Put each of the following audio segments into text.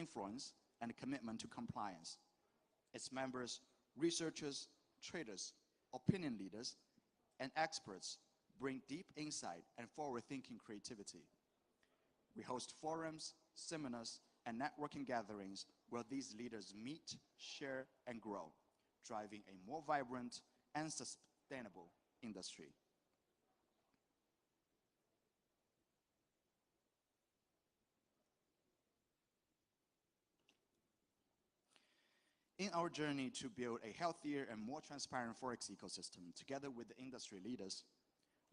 influence, and a commitment to compliance. Its members, researchers, traders, opinion leaders, and experts bring deep insight and forward-thinking creativity. We host forums, seminars, and networking gatherings where these leaders meet, share, and grow, driving a more vibrant and sustainable industry. In our journey to build a healthier and more transparent Forex ecosystem together with the industry leaders,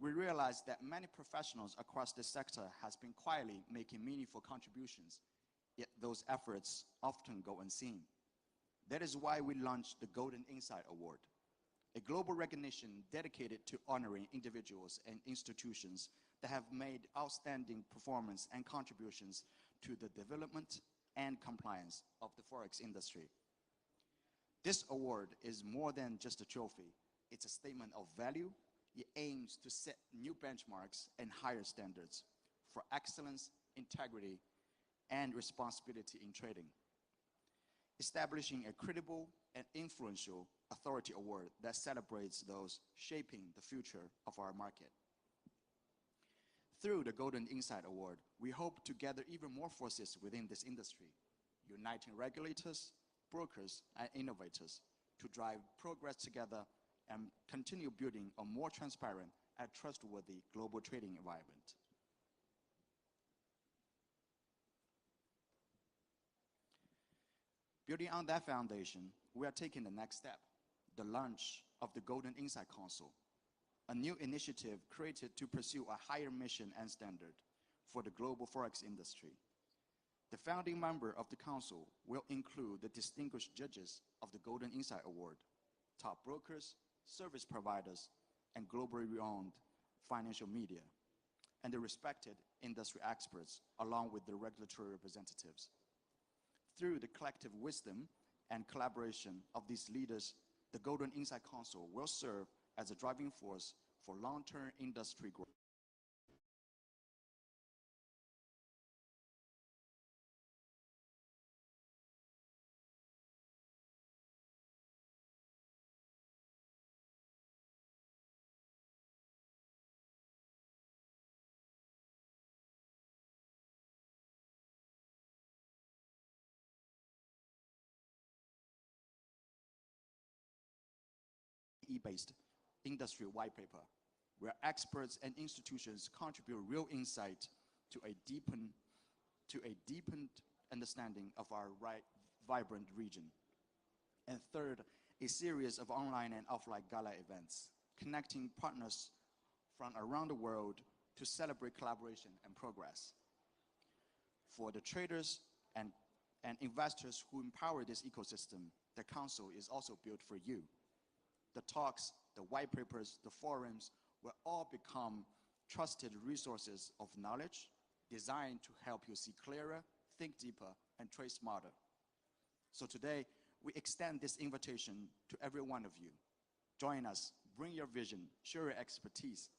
we realized that many professionals across this sector has been quietly making meaningful contributions, yet those efforts often go unseen. That is why we launched the Golden Insight Award, a global recognition dedicated to honoring individuals and institutions that have made outstanding performance and contributions to the development and compliance of the Forex industry. This award is more than just a trophy. It's a statement of value. It aims to set new benchmarks and higher standards for excellence, integrity, and responsibility in trading, establishing a credible and influential authority award that celebrates those shaping the future of our market. Through the Golden Insight Award, we hope to gather even more forces within this industry, uniting regulators, brokers, and innovators to drive progress together and continue building a more transparent and trustworthy global trading environment. Building on that foundation, we are taking the next step, the launch of the Golden Insight Council, a new initiative created to pursue a higher mission and standard for the global Forex industry. The founding member of the council will include the distinguished judges of the Golden Insight Award, top brokers, service providers, and globally renowned financial media, and the respected industry experts, along with the regulatory representatives. Through the collective wisdom and collaboration of these leaders, the Golden Insight Council will serve as a driving force for long-term industry growth. Based industry white paper, where experts and institutions contribute real insight to a deepened understanding of our vibrant region. And third, a series of online and offline gala events, connecting partners from around the world to celebrate collaboration and progress. For the traders and investors who empower this ecosystem, the council is also built for you. The talks, the white papers, the forums will all become trusted resources of knowledge designed to help you see clearer, think deeper, and trade smarter. So today, we extend this invitation to every one of you. Join us, bring your vision, share your expertise.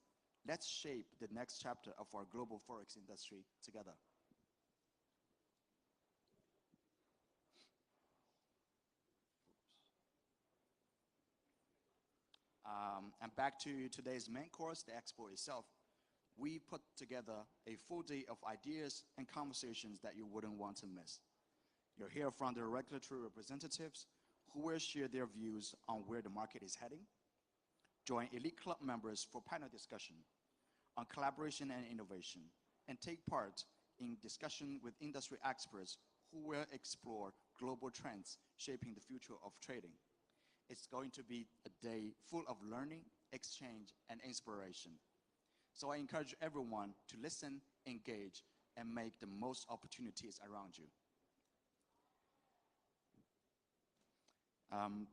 Let's shape the next chapter of our global Forex industry together. And back to today's main course, the expo itself. We put together a full day of ideas and conversations that you wouldn't want to miss. You'll hear from the regulatory representatives who will share their views on where the market is heading. Join elite club members for panel discussion on collaboration and innovation, and take part in discussion with industry experts who will explore global trends shaping the future of trading. It's going to be a day full of learning, exchange, and inspiration. So I encourage everyone to listen, engage, and make the most opportunities around you.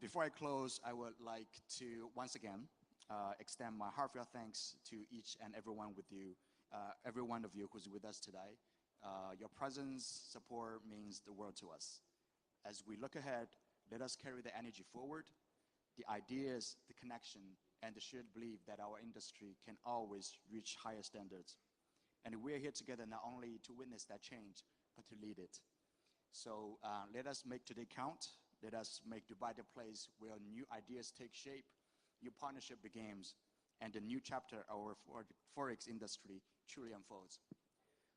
Before I close, I would like to once again extend my heartfelt thanks to each and every one of you who's with us today. Your presence, support means the world to us. As we look ahead, let us carry the energy forward, the ideas, the connection, and the shared belief that our industry can always reach higher standards. And we're here together not only to witness that change, but to lead it. So let us make today count. Let us make Dubai the place where new ideas take shape, new partnership begins, and a new chapter of our Forex industry truly unfolds.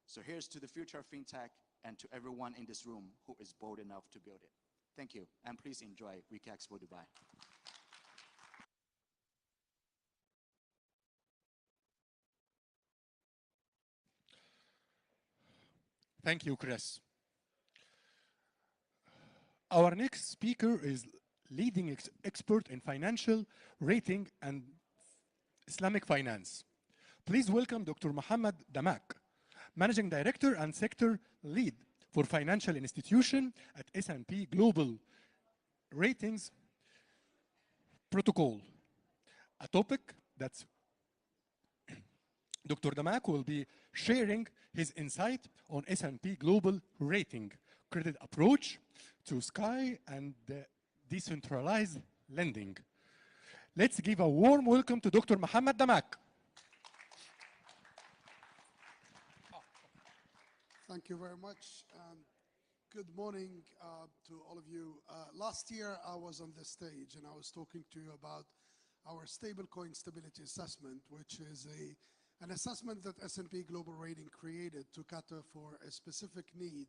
So here's to the future of FinTech and to everyone in this room who is bold enough to build it. Thank you, and please enjoy WikiEXPO Dubai. Thank you, Chris. Our next speaker is leading expert in financial rating and Islamic finance. Please welcome Dr. Mohammed Damak, Managing Director and Sector Lead for Financial Institution at S&P Global Ratings Protocol, a topic that's Dr. Damak will be sharing his insight on S&P Global Rating, credit approach to Sky and decentralized lending. Let's give a warm welcome to Dr. Mohammed Damak. Thank you very much. Good morning to all of you. Last year I was on this stage and I was talking to you about our stablecoin stability assessment, which is an assessment that S&P Global Rating created to cater for a specific need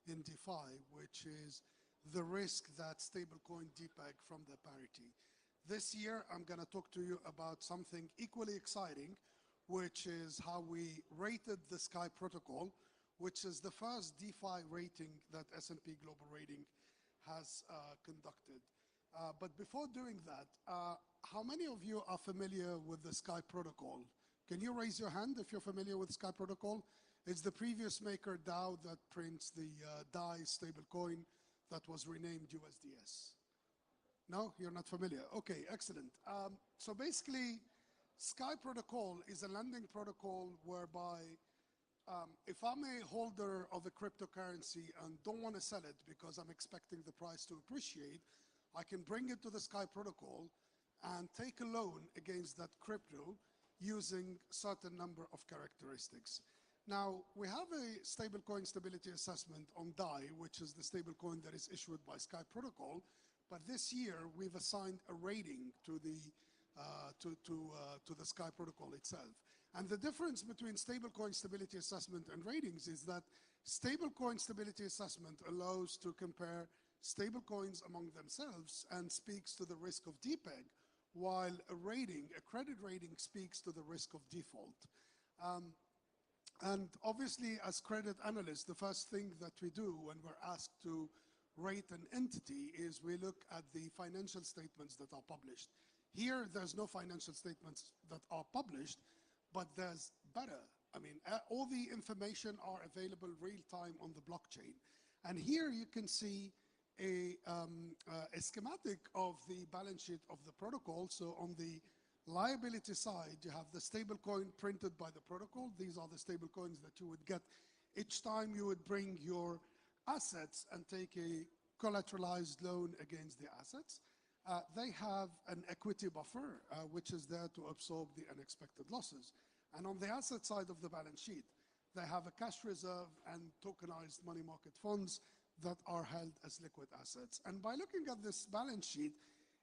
in DeFi, which is the risk that stablecoin depeg from the parity. This year I'm going to talk to you about something equally exciting, which is how we rated the Sky protocol, which is the first DeFi rating that S&P Global Rating has conducted. But before doing that, how many of you are familiar with the Sky protocol? Can you raise your hand if you're familiar with Sky protocol? It's the previous maker DAO that prints the DAI stablecoin that was renamed USDS. No, you're not familiar. Okay, excellent. So basically, Sky protocol is a lending protocol whereby if I'm a holder of a cryptocurrency and don't want to sell it because I'm expecting the price to appreciate, I can bring it to the Sky protocol and take a loan against that crypto using certain number of characteristics. Now, we have a stablecoin stability assessment on DAI, which is the stablecoin that is issued by Sky protocol. But this year, we've assigned a rating to the Sky protocol itself. And the difference between stablecoin stability assessment and ratings is that stablecoin stability assessment allows to compare stablecoins among themselves and speaks to the risk of depeg, while a rating, a credit rating, speaks to the risk of default. And obviously, as credit analysts, the first thing that we do when we're asked to rate an entity is we look at the financial statements that are published. Here, there's no financial statements that are published, but there's better. I mean, all the information are available real time on the blockchain. And here you can see a schematic of the balance sheet of the protocol. So on the liability side, you have the stablecoin printed by the protocol. These are the stablecoins that you would get each time you would bring your assets and take a collateralized loan against the assets. They have an equity buffer, which is there to absorb the unexpected losses. And on the asset side of the balance sheet, they have a cash reserve and tokenized money market funds that are held as liquid assets. And by looking at this balance sheet,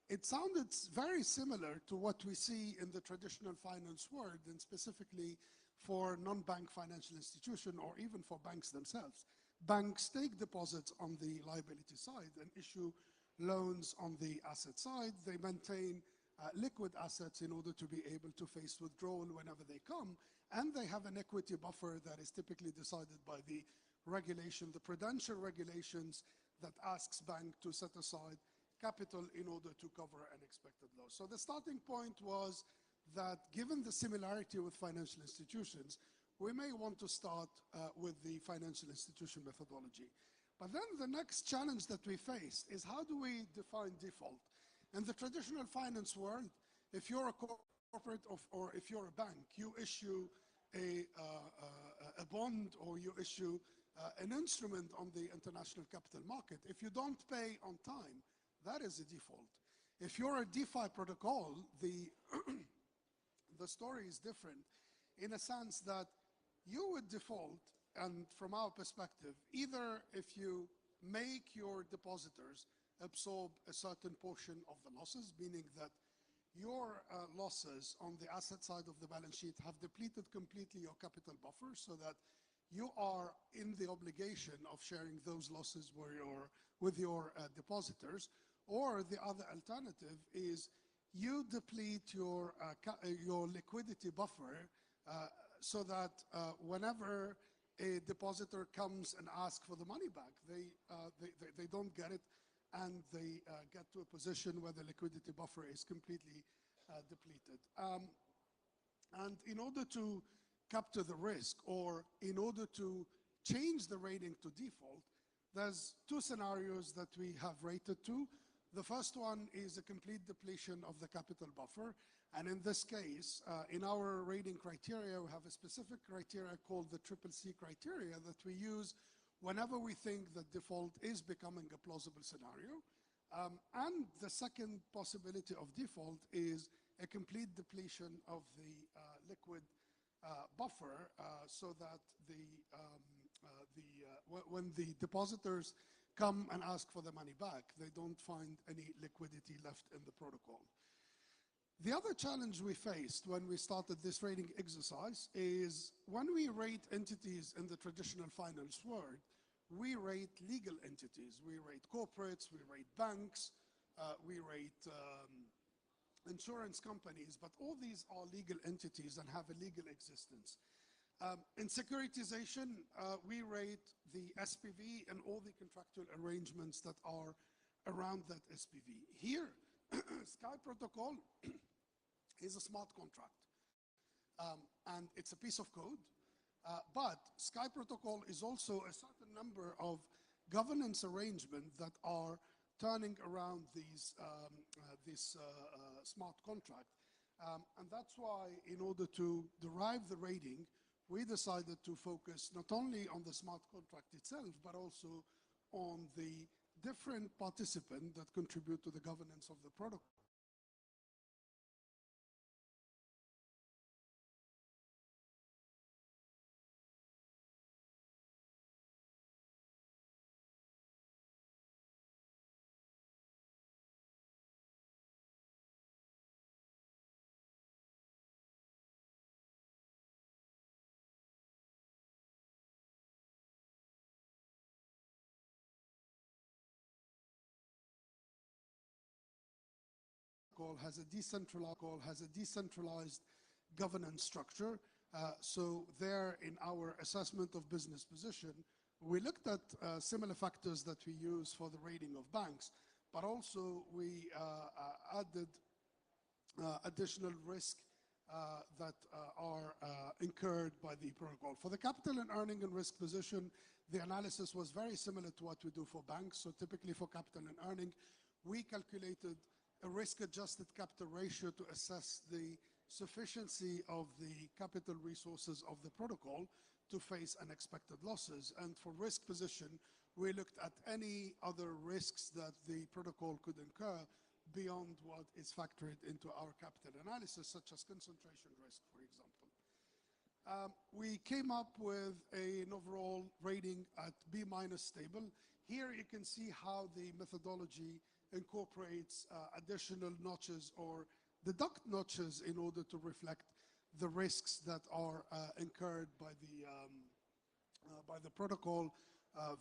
it sounded very similar to what we see in the traditional finance world, and specifically for non-bank financial institutions or even for banks themselves. Banks take deposits on the liability side and issue loans on the asset side. They maintain liquid assets in order to be able to face withdrawal whenever they come. And they have an equity buffer that is typically decided by the regulation, the prudential regulations that asks bank to set aside capital in order to cover unexpected loss. So the starting point was that given the similarity with financial institutions, we may want to start with the financial institution methodology. But then the next challenge that we face is how do we define default? In the traditional finance world, if you're a corporate or if you're a bank, you issue a bond or you issue an instrument on the international capital market. If you don't pay on time, that is a default. If you're a DeFi protocol, the story is different in a sense that you would default, and from our perspective, either if you make your depositors absorb a certain portion of the losses, meaning that your losses on the asset side of the balance sheet have depleted completely your capital buffer, so that you are in the obligation of sharing those losses with your depositors. Or the other alternative is you deplete your liquidity buffer so that whenever a depositor comes and asks for the money back, they don't get it, and they get to a position where the liquidity buffer is completely depleted. And in order to capture the risk, or in order to change the rating to default, there's two scenarios that we have rated to. The first one is a complete depletion of the capital buffer. And in this case, in our rating criteria, we have a specific criteria called the CCC criteria that we use whenever we think that default is becoming a plausible scenario. And the second possibility of default is a complete depletion of the liquid buffer, so that when the depositors come and ask for the money back, they don't find any liquidity left in the protocol. The other challenge we faced when we started this rating exercise is when we rate entities in the traditional finance world, we rate legal entities. We rate corporates, we rate banks, we rate insurance companies, but all these are legal entities and have a legal existence. In securitization, we rate the SPV and all the contractual arrangements that are around that SPV. Here, Sky Protocol is a smart contract, and it's a piece of code, but Sky Protocol is also a certain number of governance arrangements that are turning around this smart contract. And that's why, in order to derive the rating, we decided to focus not only on the smart contract itself, but also on the different participants that contribute to the governance of the protocol. Has a decentralized governance structure. So there, in our assessment of business position, we looked at similar factors that we use for the rating of banks, but also we added additional risk that are incurred by the protocol. For the capital and earning and risk position, the analysis was very similar to what we do for banks. So typically for capital and earning, we calculated a risk-adjusted capital ratio to assess the sufficiency of the capital resources of the protocol to face unexpected losses. And for risk position, we looked at any other risks that the protocol could incur beyond what is factored into our capital analysis, such as concentration risk, for example. We came up with an overall rating at B- stable. Here you can see how the methodology incorporates additional notches or deduct notches in order to reflect the risks that are incurred by the protocol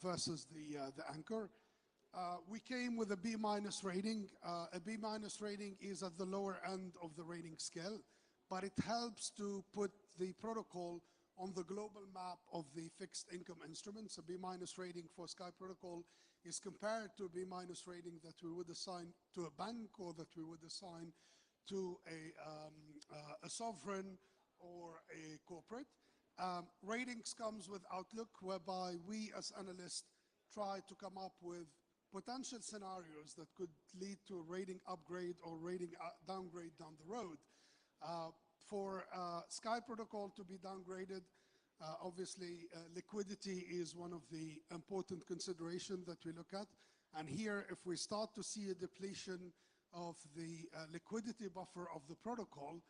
versus the anchor. We came with a B- rating. A B- rating is at the lower end of the rating scale, but it helps to put the protocol on the global map of the fixed income instruments. A B- rating for Sky Protocol is compared to a B- rating that we would assign to a bank, or that we would assign to a sovereign or a corporate. Ratings comes with outlook, whereby we as analysts try to come up with potential scenarios that could lead to a rating upgrade or rating downgrade down the road. For Sky Protocol to be downgraded, obviously liquidity is one of the important considerations that we look at. And here, if we start to see a depletion of the liquidity buffer of the protocol,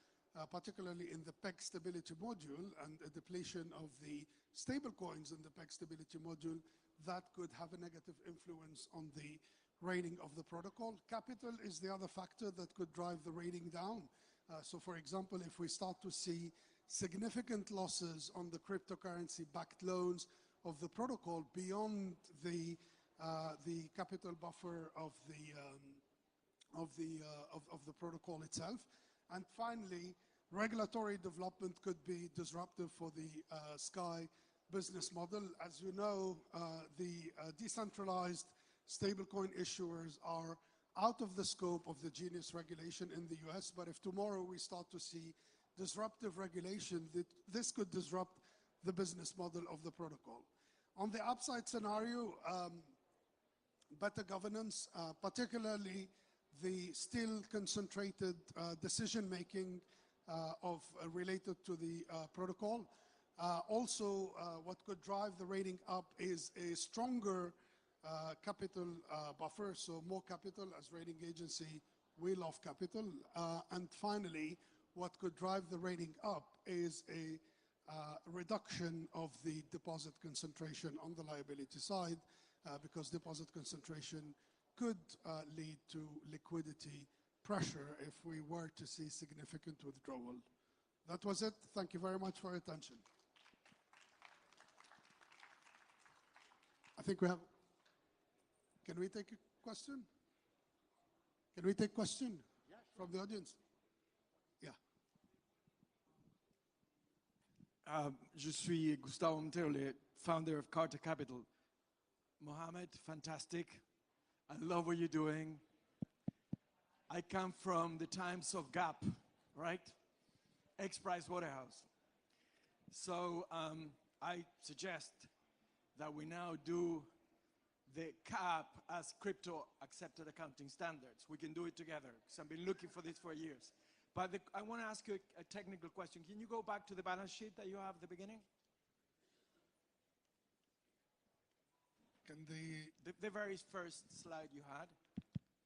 particularly in the PEG stability module, and a depletion of the stable coins in the PEG stability module, that could have a negative influence on the rating of the protocol. Capital is the other factor that could drive the rating down. So for example, if we start to see significant losses on the cryptocurrency-backed loans of the protocol beyond the capital buffer of the protocol itself. And finally, regulatory development could be disruptive for the Sky business model. As you know, the decentralized stablecoin issuers are out of the scope of the Genius regulation in the US, but if tomorrow we start to see disruptive regulation, this could disrupt the business model of the protocol. On the upside scenario, better governance, particularly the still concentrated decision-making related to the protocol. Also, what could drive the rating up is a stronger capital buffer, so more capital as rating agency, we love capital. And finally, what could drive the rating up is a reduction of the deposit concentration on the liability side, because deposit concentration could lead to liquidity pressure if we were to see significant withdrawal. That was it. Thank you very much for your attention. I think we have, can we take a question? Can we take question from the audience? Yeah. Je suis Gustavo Montero, le founder of Carta Capital. Mohammed, fantastic. I love what you're doing. I come from the times of Gap, right? X-Prize Waterhouse. So I suggest that we now do the CAP as crypto accepted accounting standards. We can do it together, because I've been looking for this for years. But I want to ask you a technical question. Can you go back to the balance sheet that you have at the beginning? Can the very first slide you had?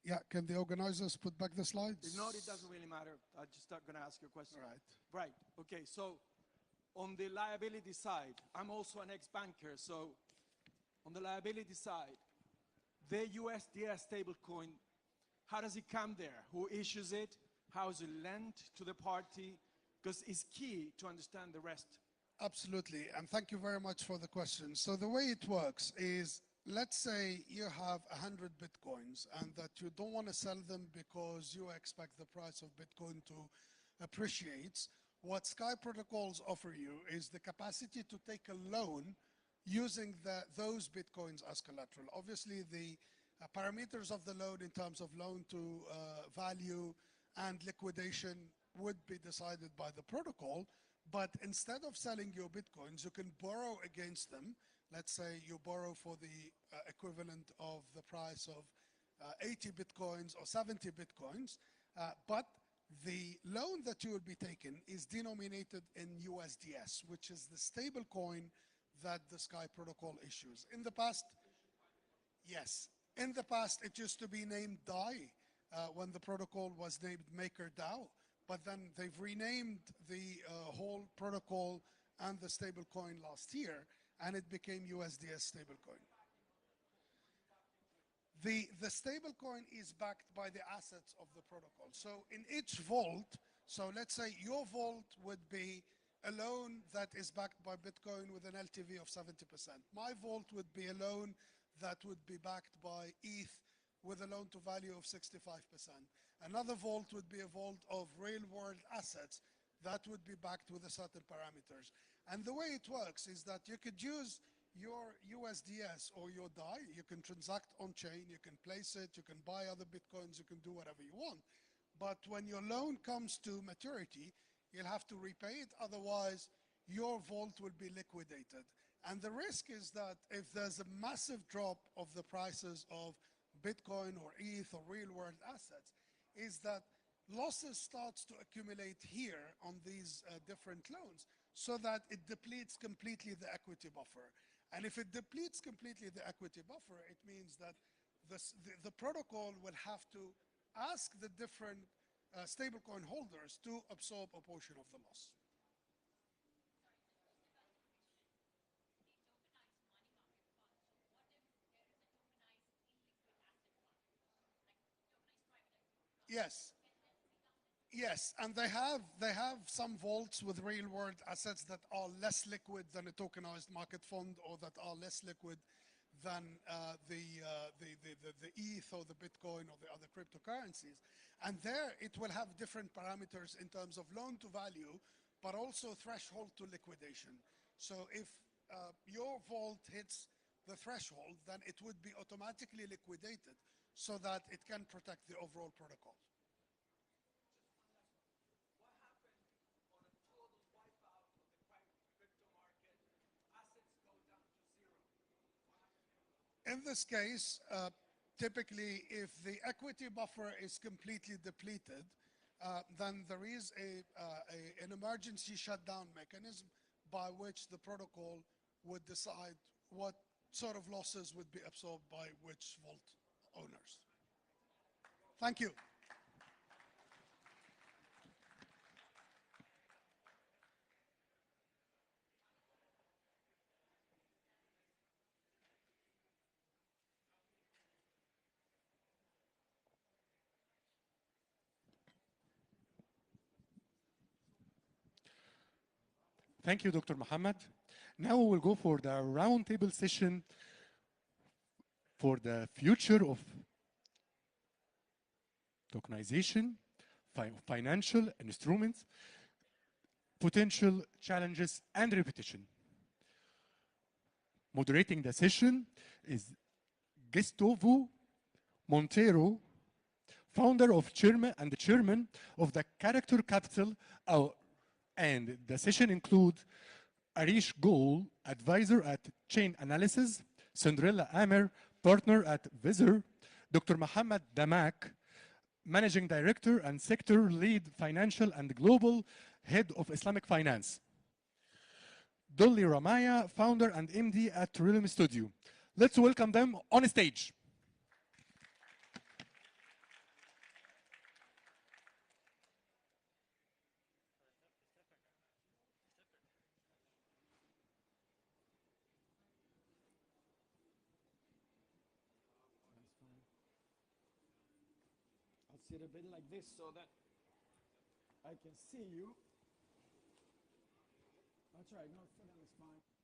Yeah, can the organizers put back the slides? If not, it doesn't really matter. I'm just going to ask you a question. All right. Right, okay, so on the liability side, I'm also an ex-banker, so on the liability side, the USDS stablecoin, how does it come there? Who issues it? How is it lent to the party? Because it's key to understand the rest. Absolutely, and thank you very much for the question. So the way it works is, let's say you have 100 Bitcoins and that you don't want to sell them because you expect the price of Bitcoin to appreciate. What Sky protocols offer you is the capacity to take a loan using those Bitcoins as collateral. Obviously, the parameters of the loan in terms of loan to value and liquidation would be decided by the protocol, but instead of selling your Bitcoins, you can borrow against them. Let's say you borrow for the equivalent of the price of 80 Bitcoins or 70 Bitcoins, but the loan that you will be taking is denominated in USDS, which is the stable coin that the Sky protocol issues. In the past, yes. In the past, it used to be named DAI when the protocol was named MakerDAO, but then they've renamed the whole protocol and the stable coin last year, and it became USDS stablecoin. The stablecoin is backed by the assets of the protocol. So in each vault, so let's say your vault would be a loan that is backed by Bitcoin with an LTV of 70%. My vault would be a loan that would be backed by ETH with a loan to value of 65%. Another vault would be a vault of real world assets that would be backed with a certain parameters. And the way it works is that you could use your USDS or your DAI, you can transact on chain, you can place it, you can buy other Bitcoins, you can do whatever you want. But when your loan comes to maturity, you'll have to repay it, otherwise your vault will be liquidated. And the risk is that if there's a massive drop of the prices of Bitcoin or ETH or real world assets, is that losses starts to accumulate here on these different loans, so that it depletes completely the equity buffer. And if it depletes completely the equity buffer, it means that the protocol will have to ask the different stablecoin holders to absorb a portion of the loss. Yes. Yes, and they have some vaults with real world assets that are less liquid than a tokenized market fund, or that are less liquid than the ETH or the Bitcoin or the other cryptocurrencies. And there it will have different parameters in terms of loan to value, but also threshold to liquidation. So if your vault hits the threshold, then it would be automatically liquidated so that it can protect the overall protocol. In this case, typically, if the equity buffer is completely depleted, then there is an emergency shutdown mechanism by which the protocol would decide what sort of losses would be absorbed by which vault owners. Thank you. Thank you, Dr. Muhammad. Now we will go for the roundtable session for the future of tokenization, financial instruments, potential challenges, and repetition. Moderating the session is Gustavo Montero, founder of chairman of the Character Capital, and the session includes Arish Goel, advisor at Chain Analysis, Cinderella Amer, partner at Vizor, Dr. Mohammed Damak, managing director and sector lead financial and global head of Islamic finance, Dolly Ramaya, founder and MD at Realm Studio. Let's welcome them on stage. I'll sit a bit like this so that I can see you. That's right, no, sit down is fine.